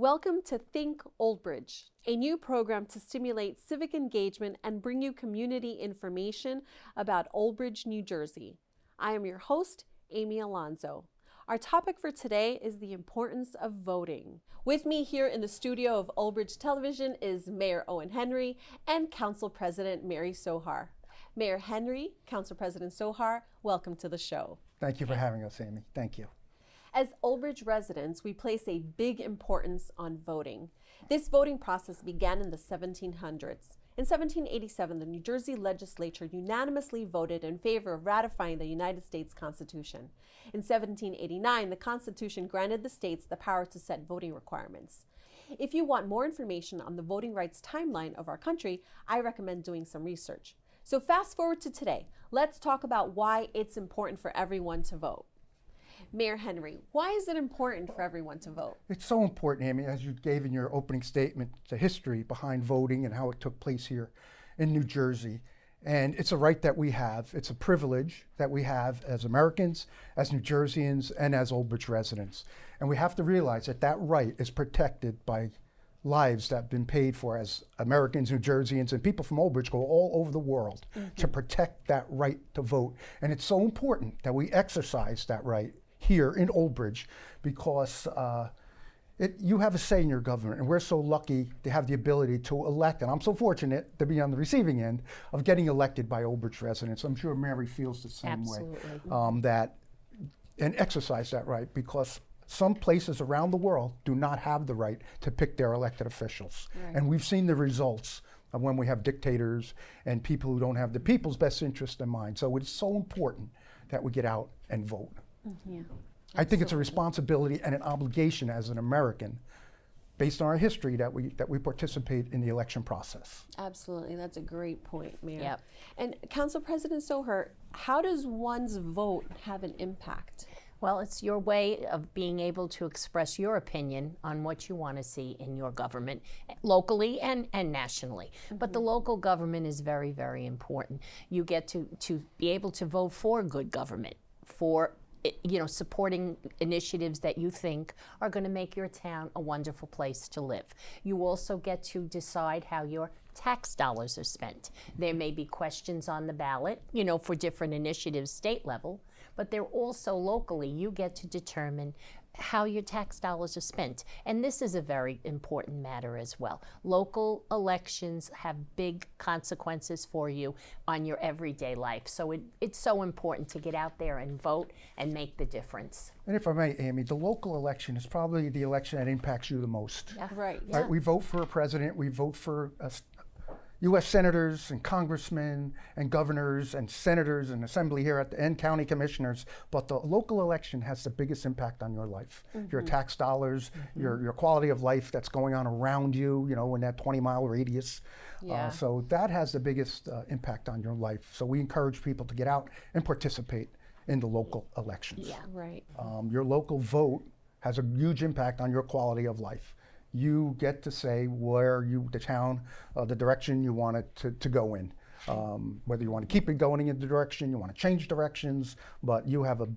Welcome to Think Oldbridge, a new program to stimulate civic engagement and bring you community information about Oldbridge, New Jersey. I am your host, Aime Alonzo. Our topic for today is the importance of voting. With me here in the studio of Oldbridge Television is Mayor Owen Henry and Council President Mary Sohor. Mayor Henry, Council President Sohor, welcome to the show. Thank you for having us, Amy. Thank you. As Oldbridge residents, we place a big importance on voting. This voting process began in the 1700s. In 1787, the New Jersey legislature unanimously voted in favor of ratifying the United States Constitution. In 1789, the Constitution granted the states the power to set voting requirements. If you want more information on the voting rights timeline of our country, I recommend doing some research. So fast forward to today. Let's talk about why it's important for everyone to vote. Mayor Henry, why is it important for everyone to vote? It's so important, Amy, as you gave in your opening statement, the history behind voting and how it took place here in New Jersey. And it's a right that we have. It's a privilege that we have as Americans, as New Jerseyans, and as Oldbridge residents. And we have to realize that that right is protected by lives that have been paid for as Americans, New Jerseyans, and people from Oldbridge go all over the world to protect that right to vote. And it's so important that we exercise that right here in Oldbridge because you have a say in your government, and we're so lucky to have the ability to elect, and I'm so fortunate to be on the receiving end of getting elected by Oldbridge residents. I'm sure Mary feels the same way. And exercise that right, because some places around the world do not have the right to pick their elected officials. And we've seen the results of when we have dictators and people who don't have the people's best interest in mind. So it's so important that we get out and vote. I think it's a responsibility and an obligation as an American, based on our history, that we participate in the election process. Absolutely, that's a great point, Mayor. Yep. And Council President Sohor, how does one's vote have an impact? Well, it's your way of being able to express your opinion on what you want to see in your government, locally and nationally. But the local government is very, very important. You get to be able to vote for good government, for supporting initiatives that you think are going to make your town a wonderful place to live. You also get to decide how your tax dollars are spent. There may be questions on the ballot, for different initiatives state level, but they're also locally. You get to determine how your tax dollars are spent. And this is a very important matter as well. Local elections have big consequences for you on your everyday life. So it's so important to get out there and vote and make the difference. And if I may, Amy, the local election is probably the election that impacts you the most. Yeah. Right. Right? We vote for a president, we vote for U.S. senators and congressmen and governors and senators and assembly here and county commissioners, but the local election has the biggest impact on your life. Your tax dollars, your quality of life that's going on around you, in that 20-mile radius. So that has the biggest impact on your life. So we encourage people to get out and participate in the local elections. Yeah. Right. Your local vote has a huge impact on your quality of life. You get to say where the town, the direction you want it to go in. Whether you want to keep it going in the direction, you want to change directions, but you have an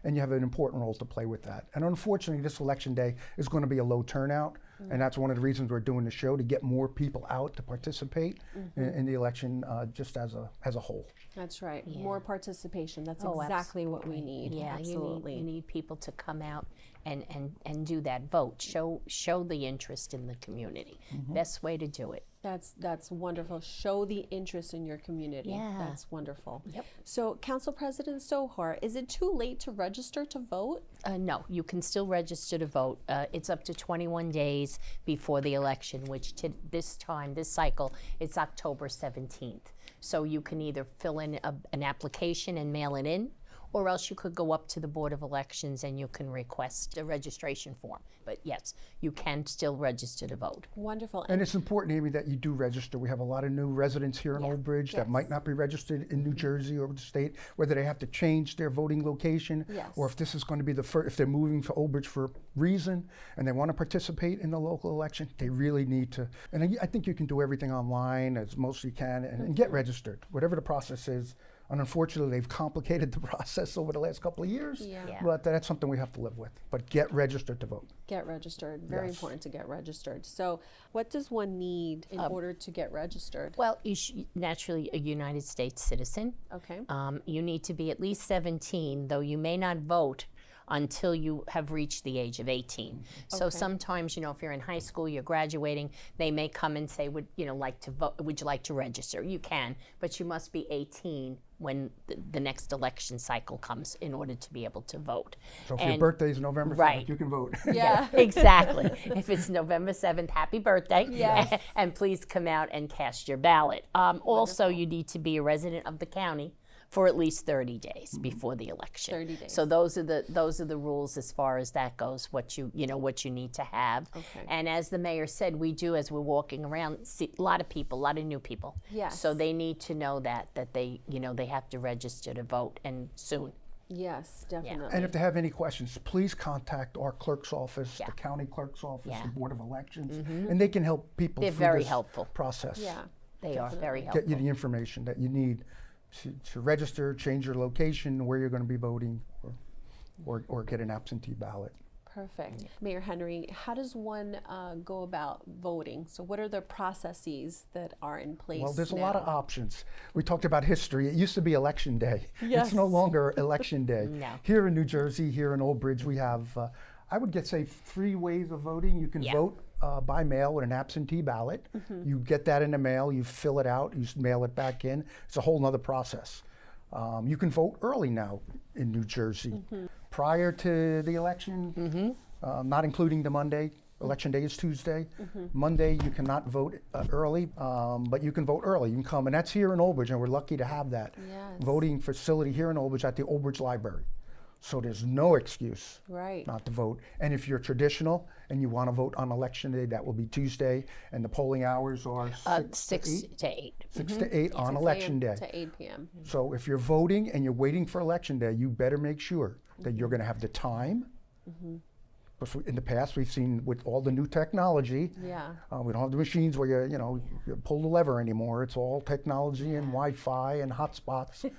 important role to play with that. And unfortunately, this election day is going to be a low turnout, and that's one of the reasons we're doing the show, to get more people out to participate in the election just as a whole. That's right. Yeah. More participation. That's exactly what we need. Yeah, absolutely. You need people to come out and do that vote. Show the interest in the community. Best way to do it. That's wonderful. Show the interest in your community. Yeah. That's wonderful. Yep. So, Council President Sohor, is it too late to register to vote? No, you can still register to vote. It's up to 21 days before the election, which this cycle, it's October 17th. So you can either fill in an application and mail it in, or else you could go up to the Board of Elections and you can request a registration form. But yes, you can still register to vote. Wonderful. And it's important, Amy, that you do register. We have a lot of new residents here in Oldbridge that might not be registered in New Jersey or the state, whether they have to change their voting location, or if this is going to be if they're moving to Oldbridge for a reason and they want to participate in the local election, they really need to. And I think you can do everything online as most you can and get registered. Whatever the process is, And unfortunately, they've complicated the process over the last couple of years. Yeah. But that's something we have to live with. But get registered to vote. Get registered. Very Yes. important to get registered. So what does one need in order to get registered? Well, naturally a United States citizen. Okay. You need to be at least 17, though you may not vote until you have reached the age of 18. So Okay. sometimes, if you're in high school, you're graduating, they may come and say, would you like to vote? Would you like to register? You can, but you must be 18 when the next election cycle comes in order to be able to vote. So if your birthday is November 7th, Right. you can vote. Yeah. Exactly. If it's November 7th, happy birthday. Yes. And please come out and cast your ballot. Also, you need to be a resident of the county for at least 30 days before the election. 30 days. So those are the rules as far as that goes, what you need to have. Okay. And as the mayor said, we do, as we're walking around, see a lot of new people. Yes. So they need to know that they they have to register to vote, and soon. Yes, definitely. And if they have any questions, please contact our clerk's office, Yeah. the county clerk's office, Yeah. the Board of Elections, and they can help people They're through very this helpful. process. Yeah. They are very Get helpful. you the information that you need to register, change your location, where you're going to be voting, or get an absentee ballot. Perfect. Mayor Henry, how does one go about voting? So what are the processes that are in place Well, there's a now? lot of options. We talked about history. It used to be election day. Yes. It's no longer election day. No. Here in New Jersey, here in Old Bridge, we have, I would say 3 ways of voting. You can Yeah. vote by mail with an absentee ballot. You get that in the mail, you fill it out, you mail it back in. It's a whole nother process. You can vote early now in New Jersey. Prior to the election, not including the Monday, election day is Tuesday. Monday you cannot vote early, but you can vote early. You can come, and that's here in Old Bridge, and we're lucky to have that Yes. voting facility here in Old Bridge at the Old Bridge Library. So there's no excuse Right. not to vote. And if you're traditional and you want to vote on election day, that will be Tuesday, and the polling hours are 6 to 8. 6 to 8 on 6 election day. a.m. to 8 p.m. So if you're voting and you're waiting for election day, you better make sure that you're going to have the time. Because in the past, we've seen with all the new technology, Yeah. we don't have the machines where you pull the lever anymore. It's all technology and Wi-Fi and hotspots.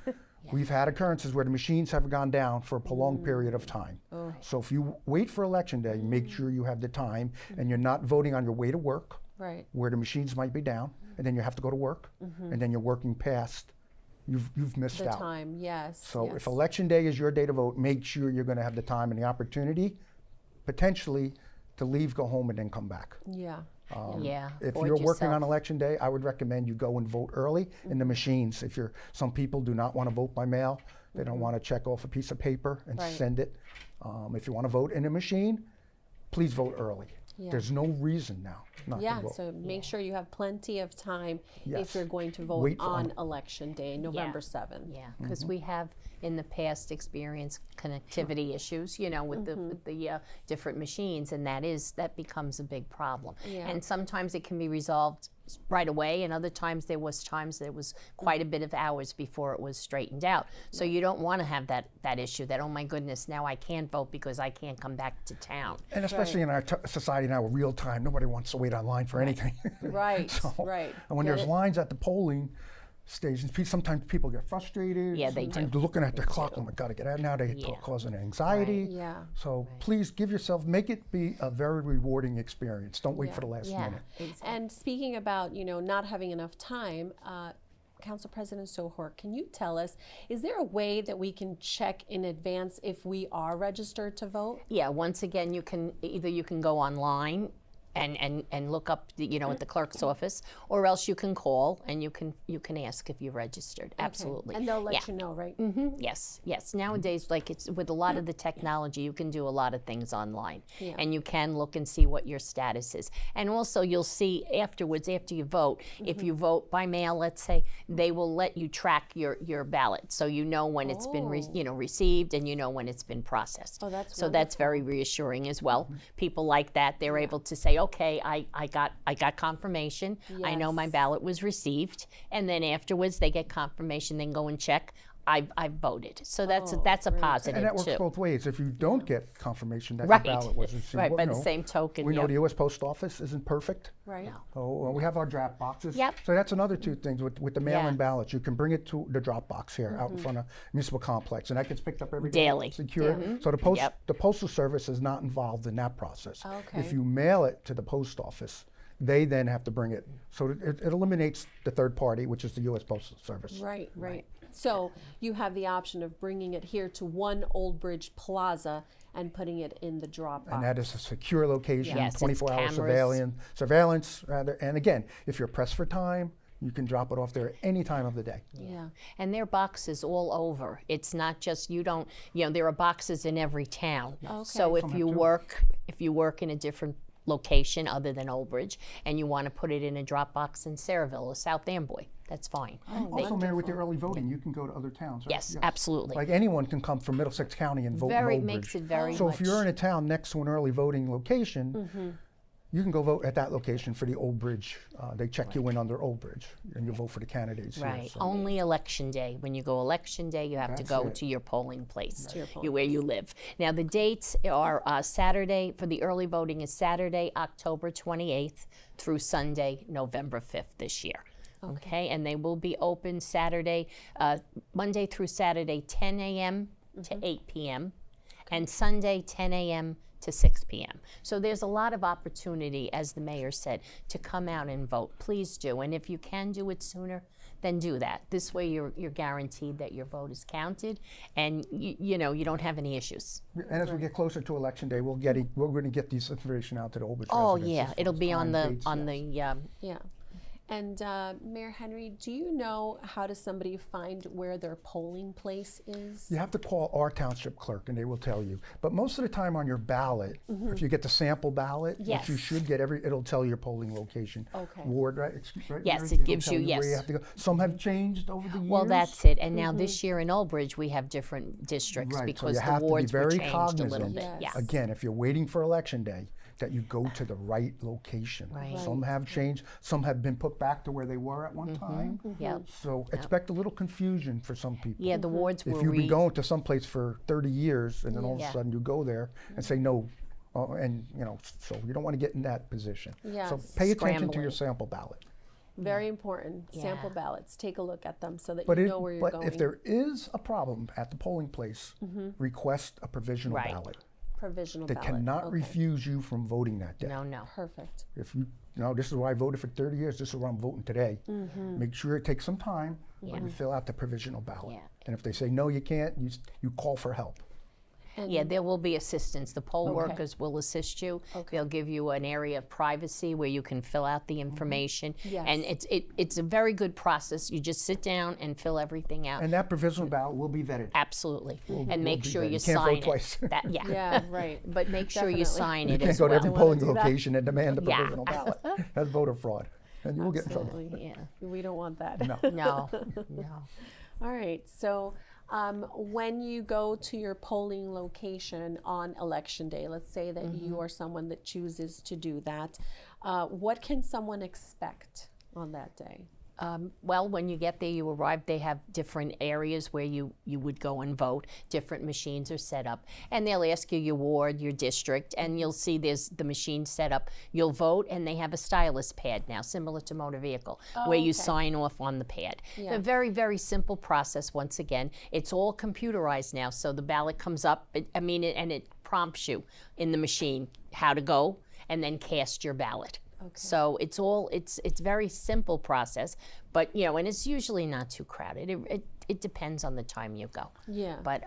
We've had occurrences where the machines have gone down for a prolonged period of time. So if you wait for election day, make sure you have the time and you're not voting on your way to work, Right. where the machines might be down, and then you have to go to work, and then you're working past. You've missed The out. time, yes. So yes. if election day is your day to vote, make sure you're going to have the time and the opportunity, potentially, to leave, go home, and then come back. Yeah. Yeah. If board you're working yourself. on election day, I would recommend you go and vote early in the machines. Some people do not want to vote by mail. They don't want to check off a piece of paper and Right. send it. If you want to vote in a machine, please vote early. Yeah. There's no reason now not Yeah, to vote. so make sure you have plenty of time if Yes. you're going to vote Wait for- on election day, November 7th. Yeah, because we have in the past experienced connectivity issues, with the different machines, and that becomes a big problem. Yeah. And sometimes it can be resolved right away, and other times there was quite a bit of hours before it was straightened out. So you don't want to have that issue that, oh my goodness, now I can't vote because I can't come back to town. And especially in our society now, real time, nobody wants to wait online for anything. Right, So, right. And when Get there's it? lines at the polling stations, sometimes people get frustrated. Yeah, they Sometimes do. they're looking at their clock, oh my God, I get out now, they Yeah. causing anxiety. Yeah. So please make it be a very rewarding experience. Don't wait Yeah. for the last Yeah, minute. exactly. And speaking about, not having enough time, Council President Sohor, can you tell us, is there a way that we can check in advance if we are registered to vote? Yeah, once again, you can go online and look up at the clerk's office, or else you can call and you can ask if you're registered. Absolutely. And they'll let Yeah. you know, right? Yes. Nowadays, like it's with a lot of the technology, you can do a lot of things online, Yeah. and you can look and see what your status is. And also, you'll see afterwards, after you vote, if you vote by mail, let's say, they will let you track your ballot, so you know when it's been received, and you know when it's been processed. Oh, that's so that's very reassuring as well. People like that; they're able to say, okay, I got confirmation. I know my Yes. ballot was received, and then afterwards they get confirmation, then go and check I've voted. So that's Oh, a great. positive And that works too. both ways. If you don't get confirmation that Right. your ballot was received, Right, well, by you the know, same token, we know yep. the U.S. Post Office isn't perfect. Right. Oh, we have our drop boxes. Yep. So that's another two things with the mail-in Yeah. ballots. You can bring it to the drop box here out in front of municipal complex, and that gets picked up every day. Daily. Secure. So the Yep. the postal service is not involved in that process. Okay. If you mail it to the post office, they then have to bring it. So it eliminates the third party, which is the U.S. Postal Service. Right, right. So you have the option of bringing it here to one Old Bridge Plaza and putting it in the drop box. And that is a secure location, Yes, it's 24-hour cameras. surveillance rather. And again, if you're pressed for time, you can drop it off there any time of the day. Yeah. And there are boxes all over. It's not just there are boxes in every town. So Okay. if you work in a different location other than Old Bridge and you want to put it in a drop box in Saraville or South Amboy, that's fine. Also, Mayor, with the early voting, you can go to other towns, right? Yes, absolutely. Like anyone can come from Middlesex County and vote in Old Bridge. Makes it very So much. if you're in a town next to an early voting location, you can go vote at that location for the Old Bridge. They check you in under Old Bridge, and you vote for the candidates here. Right. So. Only election day. When you go election day, you have to That's go it. to your polling place, your polling where you live. Now, the dates are Saturday, for the early voting is Saturday, October 28th through Sunday, November 5th this year. Okay, and they will be open Monday through Saturday, 10 a.m. to 8 p.m., and Sunday, 10 a.m. to 6 p.m. So there's a lot of opportunity, as the mayor said, to come out and vote. Please do, and if you can do it sooner, then do that. This way, you're guaranteed that your vote is counted, and you don't have any issues. And as we get closer to Election Day, we're going to get these information out to the Old Bridge Oh residents as yeah, far it'll as be on time, the dates, yes. Yeah. And Mayor Henry, do you know how does somebody find where their polling place is? You have to call our township clerk, and they will tell you. But most of the time on your ballot, if you get the sample ballot, which you Yes. should get it'll tell your polling location. Okay. Ward, right? Right, Yes, Mary? it It'll gives tell you- where you yes. have to go. Some have changed over the years. Well, that's it. And now this year in Old Bridge, we have different districts Right, so because you the have to be wards were very changed a cognizant. little bit. Yes. Yes. Again, if you're waiting for Election Day, that you go to the right location. Right. Some have changed, some have been put back to where they were at one time. Yep. So expect a little confusion for some people. Yeah, the wards were If you've been going to some place for 30 years and then all of Yeah. a sudden you go there and say no, and so you don't want to get in that position. So Yes. pay attention to your Scrambling. sample ballot. Very important. Sample Yeah. ballots. Take a look at them so that But, you know where you're going. if there is a problem at the polling place, request a provisional Right. ballot. Provisional They ballot. cannot Okay. refuse you from voting that day. No. Perfect. If this is why I voted for 30 years, this is where I'm voting today. Make sure it takes some time, but you fill out the provisional ballot. Yeah. And if they say, no, you can't, you call for help. Yeah, there will be assistance. The poll Okay. workers will assist you. They'll give you an area of privacy where you can fill out the information. And Yes. it's a very good process. You just sit down and fill everything out. And that provisional ballot will be vetted. Absolutely. And make be sure there. you You can't vote sign twice. it. Yeah. Yeah, right. But make sure you Definitely. sign You it can't as go to well. every Don't wanna polling do that. location and demand the Yeah. provisional ballot. That's voter fraud. And you will get in trouble. Absolutely. Yeah. We don't want that. No. No. All right. So when you go to your polling location on election day, let's say that you are someone that chooses to do that, what can someone expect on that day? Well, when you get there, you arrive, they have different areas where you would go and vote. Different machines are set up. And they'll ask you your ward, your district, and you'll see there's the machine set up. You'll vote, and they have a stylus pad now, similar to motor vehicle, where you sign off on the pad. A very, very simple process, once again. It's all computerized now, so the ballot comes up, and it prompts you in the machine how to go, and then cast your ballot. So it's very simple process, but and it's usually not too crowded. It depends on the time you go. Yeah. But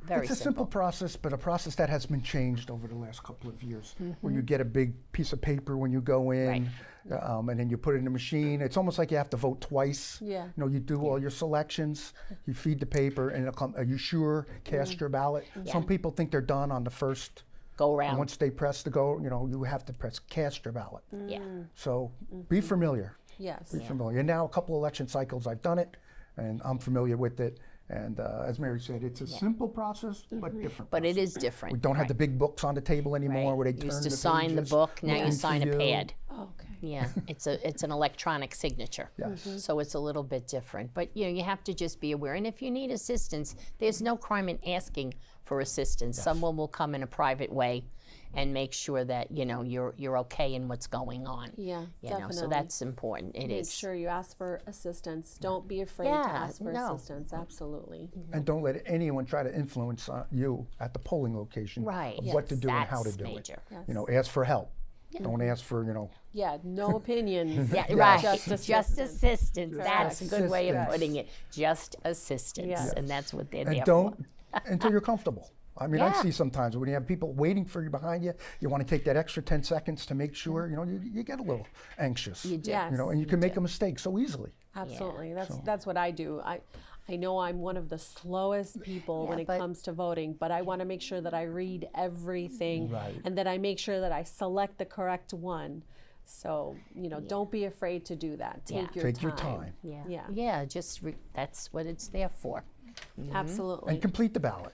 very It's a simple process, but a process that has been changed over the last couple of years, where you get a big piece of paper when you go in, and then you put it in the machine. It's almost like you have to vote twice. Yeah. You do all your selections, you feed the paper, and it'll come. Are you sure? Cast your ballot. Some people think they're done on the first. Go And around. once they press the go, you have to press cast your ballot. Yeah. So be familiar. Yes. Be familiar. And now a couple election cycles I've done it, and I'm familiar with it. And as Mary said, it's a simple process, but different. But it process. is different. We don't have the big books on the table anymore where they turn Used to the sign the pages. book, now you sign a Interview. pad. Oh, okay. Yeah, it's an electronic signature. Yes. So it's a little bit different. But you have to just be aware. And if you need assistance, there's no crime in asking for assistance. Someone will come in a private way and make sure that you're okay in what's going on. Yeah, So definitely. that's important. It Make is. sure you ask for assistance. Don't be afraid to Yeah, ask for no. assistance. Absolutely. And don't let anyone try to influence you at the polling location Right. of what to do and how to That's do major. it. Ask for help. Don't ask for, Yeah, no opinions. Yeah, right. Just assistance. That's a good way of Assistance. putting it. Just assistance. Yes. And that's what they're and there don't until you're comfortable. I mean, I Yeah. see sometimes when you have people waiting for you behind you, you want to take that extra 10 seconds to make sure, you get a little anxious. You do. Yes. And you can make a mistake so easily. Absolutely. That's what I do. I know I'm one of the slowest people when it but- comes to voting, but I want to make sure that I read everything Right. and that I make sure that I select the correct one. So, don't be afraid to do that. Take your Take time. your time. Yeah. Yeah. Yeah, that's what it's there for. Absolutely. And complete the ballot.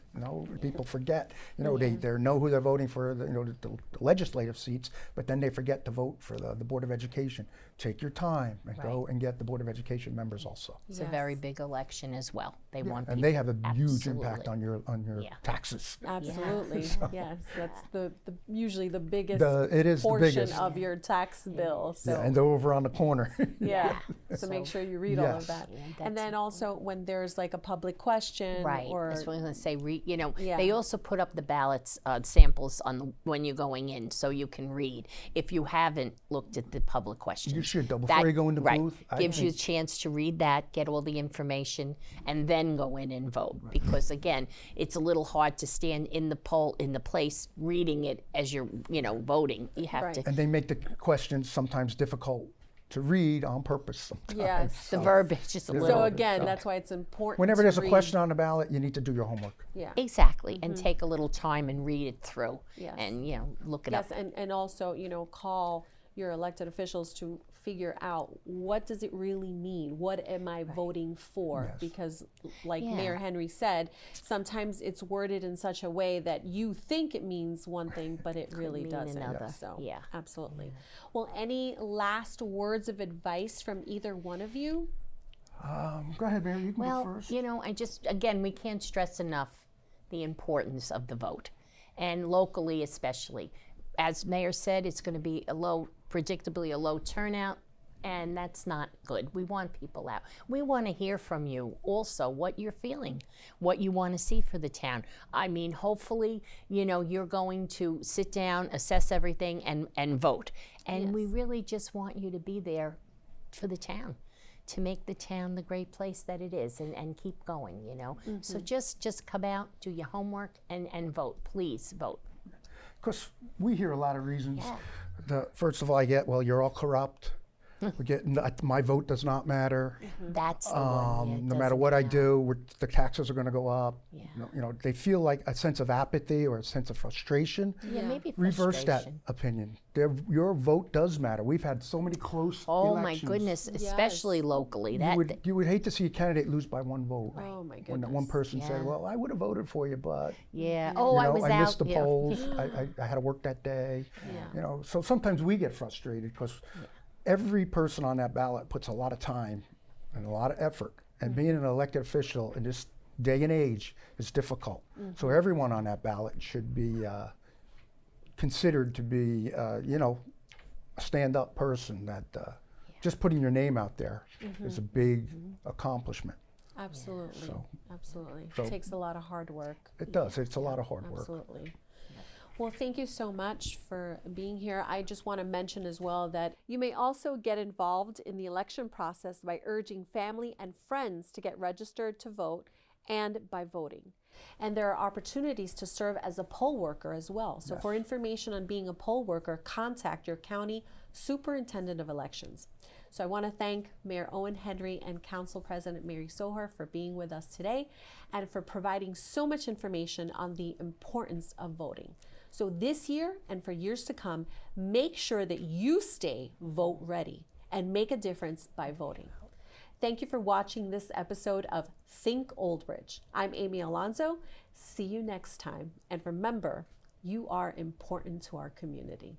People forget. They know who they're voting for. The legislative seats, but then they forget to vote for the Board of Education. Take your time and go and get the Board of Education members also. It's a very big election as well. They want And people. they have a huge impact Absolutely. on your Yeah. taxes. Absolutely. Yes, that's the usually the biggest It is the portion biggest. of your tax bill. So And they're over on the corner. yeah. So make sure you read all of Yes. that. Yeah, And that's then also when there's like a public question Right. or That's what I was going to say. Yeah. They also put up the ballots samples when you're going in, so you can read. If you haven't looked at the public questions, You should, though, before you go in the right, booth, I gives you a think- chance to read that, get all the information, and then go in and vote. Because again, it's a little hard to stand in the place reading it as you're voting. You have Right. to. And they make the questions sometimes difficult to read on purpose sometimes. Yes. The verbiage is a little. so again, that's why it's important. Whenever to there's a read. question on the ballot, you need to do your homework. Yeah. Exactly, and take a little time and read it through, Yes. and look it Yes, up. and also, call your elected officials to figure out what does it really mean? What am I voting for? Yes. Because like Yeah. Mayor Henry said, sometimes it's worded in such a way that you think it means one thing, but it really mean doesn't. another. So Yeah. absolutely. Well, any last words of advice from either one of you? Go ahead, Mary. You can Well, go first. again, we can't stress enough the importance of the vote, and locally especially. As Mayor said, it's going to be predictably a low turnout, and that's not good. We want people out. We want to hear from you also what you're feeling, what you want to see for the town. I mean, hopefully, you're going to sit down, assess everything, and vote. And we really just want you to be there for the town, to make the town the great place that it is, and keep going, So just come out, do your homework, and vote. Please vote. Because we hear a lot of reasons. Yeah. First of all, I get, well, you're all corrupt. We get, my vote does not matter. That's the one. Yeah, it No matter doesn't what I count. do, the taxes are going to go up. Yeah. They feel like a sense of apathy or a sense of frustration. Yeah, maybe Reverse that frustration. opinion. Your vote does matter. We've had so many close Oh elections. my goodness, especially locally. That You would hate to see a candidate lose by one vote. Oh my When that one goodness. person said, Yeah. well, I would have voted for you, but yeah. Oh, I was I out. missed the yeah. polls. I had to work that day. So sometimes we get frustrated because every person on that ballot puts a lot of time and a lot of effort. And being an elected official in this day and age is difficult. So everyone on that ballot should be considered to be, a stand-up person. That just putting your name out there is a big accomplishment. Absolutely. So- Absolutely. so- It takes a lot of hard work. It does. It's a lot of hard work. Absolutely. Well, thank you so much for being here. I just want to mention as well that you may also get involved in the election process by urging family and friends to get registered to vote and by voting. And there are opportunities to serve as a poll worker as well. So for information on being a poll worker, contact your county superintendent of elections. So I want to thank Mayor Owen Henry and Council President Mary Sohor for being with us today and for providing so much information on the importance of voting. So this year and for years to come, make sure that you stay vote ready and make a difference by voting. Thank you for watching this episode of Think Old Bridge. I'm Aime Alonzo. See you next time. And remember, you are important to our community.